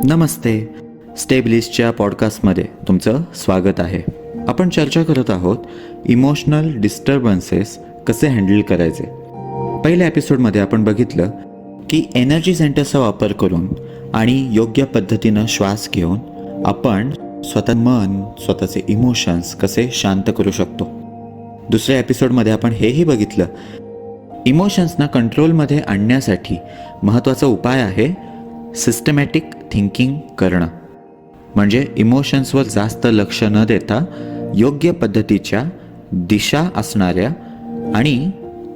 नमस्ते. स्टेबलिस्टच्या पॉडकास्टमध्ये तुमचं स्वागत आहे. आपण चर्चा करत आहोत इमोशनल डिस्टर्बन्सेस कसे हँडल करायचे. पहिल्या एपिसोडमध्ये आपण बघितलं की एनर्जी सेंटर्सचा वापर करून आणि योग्य पद्धतीनं श्वास घेऊन आपण मन, स्वतःचे इमोशन्स कसे शांत करू शकतो. दुसऱ्या एपिसोडमध्ये आपण हेही बघितलं इमोशन्सना कंट्रोलमध्ये आणण्यासाठी महत्त्वाचा उपाय आहे सिस्टमॅटिक थिंकिंग करणं. म्हणजे इमोशन्सवर जास्त लक्ष न देता योग्य पद्धतीच्या दिशा असणाऱ्या आणि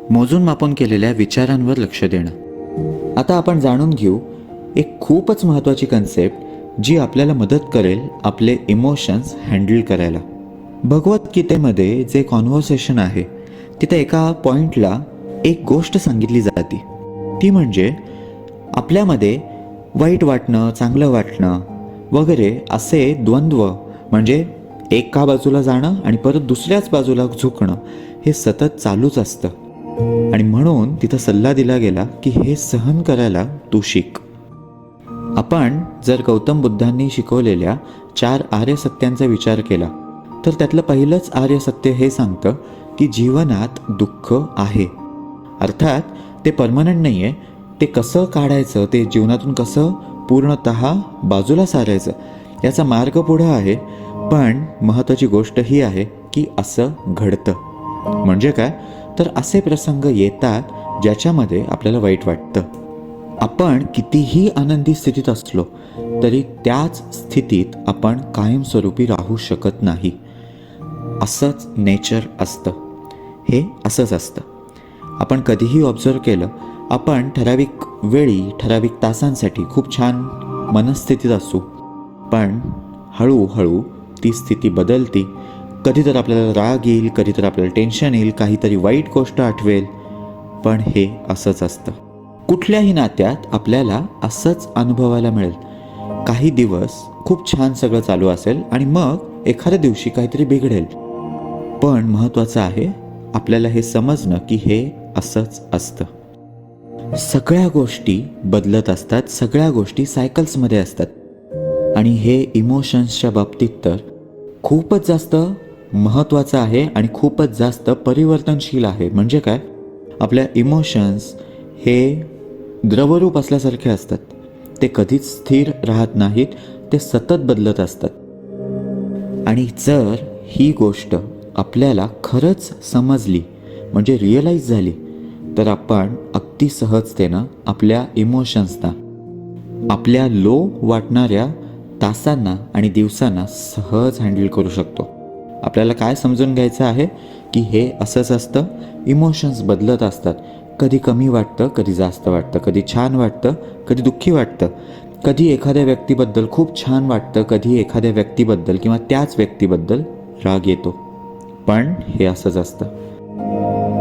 मोजून मापून केलेल्या विचारांवर लक्ष देणं. आता आपण जाणून घेऊ एक खूपच महत्त्वाची कन्सेप्ट जी आपल्याला मदत करेल आपले इमोशन्स हँडल करायला. भगवद्गीतेमध्ये जे कॉन्व्हर्सेशन आहे तिथे एका पॉईंटला एक गोष्ट सांगितली जाते, ती म्हणजे आपल्यामध्ये वाईट वाटणं, चांगलं वाटणं वगैरे असे द्वंद्व, म्हणजे एका बाजूला जाणं आणि परत दुसऱ्याच बाजूला झुकणं हे सतत चालूच असतं. आणि म्हणून तिथं सल्ला दिला गेला की हे सहन करायला तू शिक. आपण जर गौतम बुद्धांनी शिकवलेल्या 4 आर्य सत्यांचा विचार केला तर त्यातलं पहिलंच आर्य सत्य हे सांगतं की जीवनात दुःख आहे. अर्थात ते परमनंट नाही आहे. ते कसं काढायचं, ते जीवनातून कसं पूर्णतः बाजूला सारायचं याचा मार्ग पुढं आहे. पण महत्त्वाची गोष्ट ही आहे की असं घडतं. म्हणजे काय, तर असे प्रसंग येतात ज्याच्यामध्ये आपल्याला वाईट वाटतं. आपण कितीही आनंदी स्थितीत असलो तरी त्याच स्थितीत आपण कायमस्वरूपी राहू शकत नाही. असंच नेचर असतं. हे असंच असतं. आपण कधीही ऑब्झर्व केलं, आपण ठराविक वेळी, ठराविक तासांसाठी खूप छान मनस्थितीत असू, पण हळूहळू ती स्थिती बदलती. कधी तर आपल्याला राग येईल, कधी तर आपल्याला टेन्शन येईल, काहीतरी वाईट गोष्ट आठवेल. पण हे असंच असतं. कुठल्याही नात्यात आपल्याला असंच अनुभवायला मिळेल. काही दिवस खूप छान सगळं चालू असेल आणि मग एखाद्या दिवशी काहीतरी बिघडेल. पण महत्त्वाचं आहे आपल्याला हे समजणं की हे असंच असतं. सगळ्या गोष्टी बदलत असतात, सगळ्या गोष्टी सायकल्समध्ये असतात. आणि हे इमोशन्सच्या बाबतीत तर खूपच जास्त महत्त्वाचं आहे आणि खूपच जास्त परिवर्तनशील आहे. म्हणजे काय, आपल्या इमोशन्स हे द्रवरूप असल्यासारखे असतात. ते कधीच स्थिर राहत नाहीत, ते सतत बदलत असतात. आणि जर ही गोष्ट आपल्याला खरंच समजली, म्हणजे रिअलाईज झाली, तर आपण अगदी सहजतेनं आपल्या इमोशन्सना, आपल्या लो वाटणाऱ्या तासांना आणि दिवसांना सहज हँडल करू शकतो. आपल्याला काय समजून घ्यायचं आहे की हे असंच असतं. इमोशन्स बदलत असतात. कधी कमी वाटतं, कधी जास्त वाटतं, कधी छान वाटतं, कधी दुःखी वाटतं, कधी एखाद्या व्यक्तीबद्दल खूप छान वाटतं, कधी एखाद्या व्यक्तीबद्दल किंवा त्याच व्यक्तीबद्दल राग येतो. पण हे असंच असतं.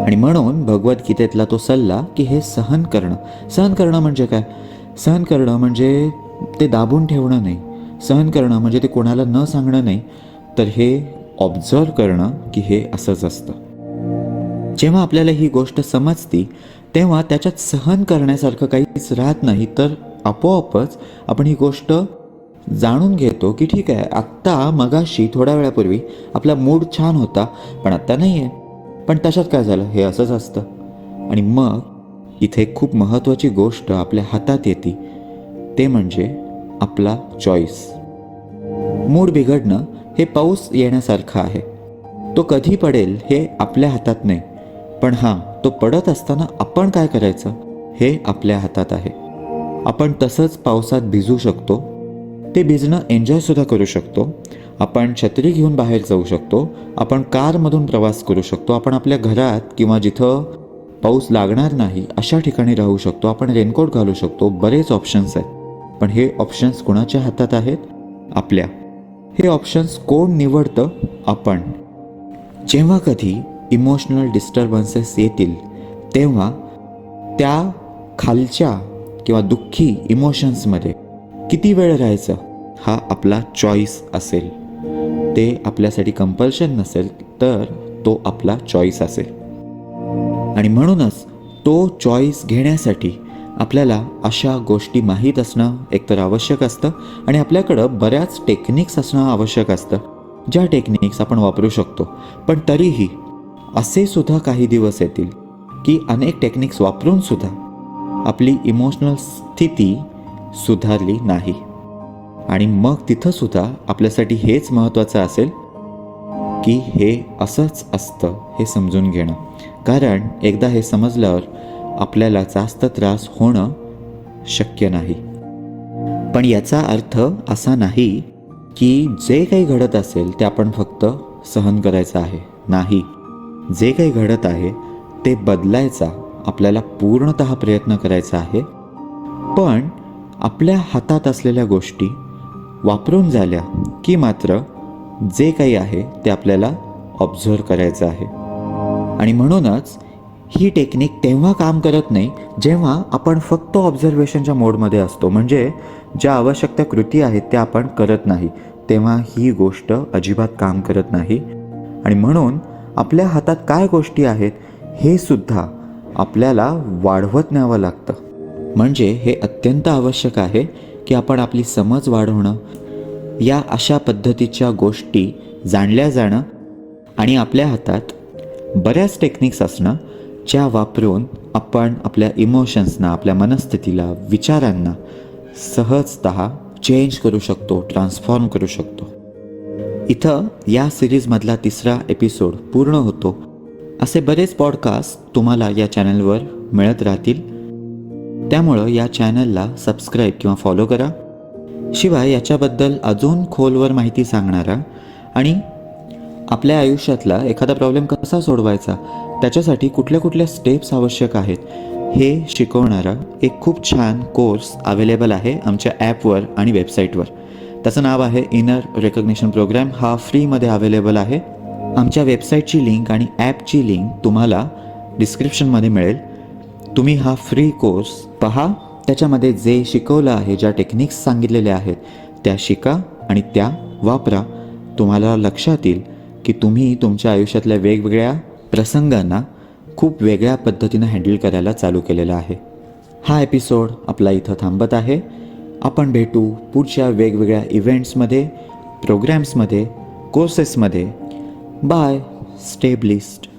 आणि म्हणून भगवद्गीतेतला तो सल्ला की हे सहन करणं म्हणजे काय, सहन करणं म्हणजे ते दाबून ठेवणं नाही. सहन करणं म्हणजे ते कोणाला न सांगणं नाही, तर हे ऑब्झर्व करणं की हे असंच असतं. जेव्हा आपल्याला ही गोष्ट समजती तेव्हा त्याच्यात सहन करण्यासारखं काहीच राहत नाही, तर आपोआपच आपण ही गोष्ट जाणून घेतो की ठीक आहे, आत्ता मगाशी थोड्या वेळापूर्वी आपला मूड छान होता, पण आत्ता नाही आहे. पण तशात काय झालं, हे असंच असतं. आणि मग इथे खूप महत्त्वाची गोष्ट आपल्या हातात येते, ते म्हणजे आपला चॉईस. मूड बिघडणं हे पाऊस येण्यासारखं आहे. तो कधी पडेल हे आपल्या हातात नाही. पण हां, तो पडत असताना आपण काय करायचं हे आपल्या हातात आहे. आपण तसंच पावसात भिजू शकतो. ते भिजणं एन्जॉयसुद्धा करू शकतो. आपण छत्री घेऊन बाहेर जाऊ शकतो. आपण कारमधून प्रवास करू शकतो. आपण आपल्या घरात किंवा जिथं पाऊस लागणार नाही अशा ठिकाणी राहू शकतो. आपण रेनकोट घालू शकतो. बरेच ऑप्शन्स आहेत. पण हे ऑप्शन्स कोणाच्या हातात आहेत? आपल्या. हे ऑप्शन्स कोण निवडतं? आपण. जेव्हा कधी इमोशनल डिस्टर्बन्सेस येतील तेव्हा त्या खालच्या किंवा दुःखी इमोशन्समध्ये किती वेळ राहायचं हा आपला चॉईस असेल. ते आपल्यासाठी कंपल्शन नसेल, तर तो आपला चॉईस असेल. आणि म्हणूनच तो चॉईस घेण्यासाठी आपल्याला अशा गोष्टी माहीत असणं एकतर आवश्यक असतं आणि आपल्याकडं बऱ्याच टेक्निक्स असणं आवश्यक असतं, ज्या टेक्निक्स आपण वापरू शकतो. पण तरीही असे सुद्धा काही दिवस येतील की अनेक टेक्निक्स वापरून सुद्धा आपली इमोशनल स्थिती सुधारली नाही. आणि मग तिथं सुद्धा आपल्यासाठी हेच महत्त्वाचं असेल की हे असंच असतं हे समजून घेणं. कारण एकदा हे समजल्यावर आपल्याला जास्त त्रास होणं शक्य नाही. पण याचा अर्थ असा नाही की जे काही घडत असेल ते आपण फक्त सहन करायचं आहे. नाही, जे काही घडत आहे ते बदलायचा आपल्याला पूर्णतः प्रयत्न करायचा आहे. पण आपल्या हातात असलेल्या गोष्टी वापरून झाल्या की मात्र जे काही आहे ते आपल्याला ऑब्झर्व करायचं आहे. आणि म्हणूनच ही टेक्निक तेव्हा काम करत नाही जेव्हा आपण फक्त ऑब्झर्वेशनच्या मोडमध्ये असतो, म्हणजे ज्या आवश्यक त्या कृती आहेत त्या आपण करत नाही, तेव्हा ही गोष्ट अजिबात काम करत नाही. आणि म्हणून आपल्या हातात काय गोष्टी आहेत हे सुद्धा आपल्याला वाढवत न्यावं लागतं. म्हणजे हे अत्यंत आवश्यक आहे की आपण आपली समज वाढवणं, या अशा पद्धतीच्या गोष्टी जाणल्या जाणं आणि आपल्या हातात बऱ्याच टेक्निक्स असणं ज्या वापरून आपण आपल्या इमोशन्सना, आपल्या मनस्थितीला, विचारांना सहजतः चेंज करू शकतो, ट्रान्सफॉर्म करू शकतो. इथं या सिरीजमधला 3रा एपिसोड पूर्ण होतो. असे बरेच पॉडकास्ट तुम्हाला या चॅनलवर मिळत राहतील, त्यामुळं या चॅनलला सबस्क्राईब किंवा फॉलो करा. शिवाय याच्याबद्दल अजून खोलवर माहिती सांगणारा आणि आपल्या आयुष्यातला एखादा प्रॉब्लेम कसा सोडवायचा, त्याच्यासाठी कुठल्या कुठल्या स्टेप्स आवश्यक आहेत हे शिकवणारा एक खूप छान कोर्स अवेलेबल आहे आमच्या ॲपवर आणि वेबसाईटवर. त्याचं नाव आहे इनर रेकग्निशन प्रोग्राम. हा फ्रीमध्ये अवेलेबल आहे. आमच्या वेबसाईटची लिंक आणि ॲपची लिंक तुम्हाला डिस्क्रिप्शनमध्ये मिळेल. तुम्ही हा फ्री कोर्स पहा. त्याच्यामध्ये जे शिकवलं आहे, ज्या टेक्निक्स सांगितलेल्या आहेत त्या शिका आणि त्या वापरा. तुम्हाला लक्षात येईल की तुम्ही तुमच्या आयुष्यातल्या वेगवेगळ्या प्रसंगांना खूप वेगळ्या पद्धतीनं हँडल करायला चालू केलेलं आहे. हा एपिसोड आपला इथं थांबत आहे. आपण भेटू पुढच्या वेगवेगळ्या इव्हेंट्समध्ये, प्रोग्रॅम्समध्ये, कोर्सेसमध्ये. बाय. Stay blissed.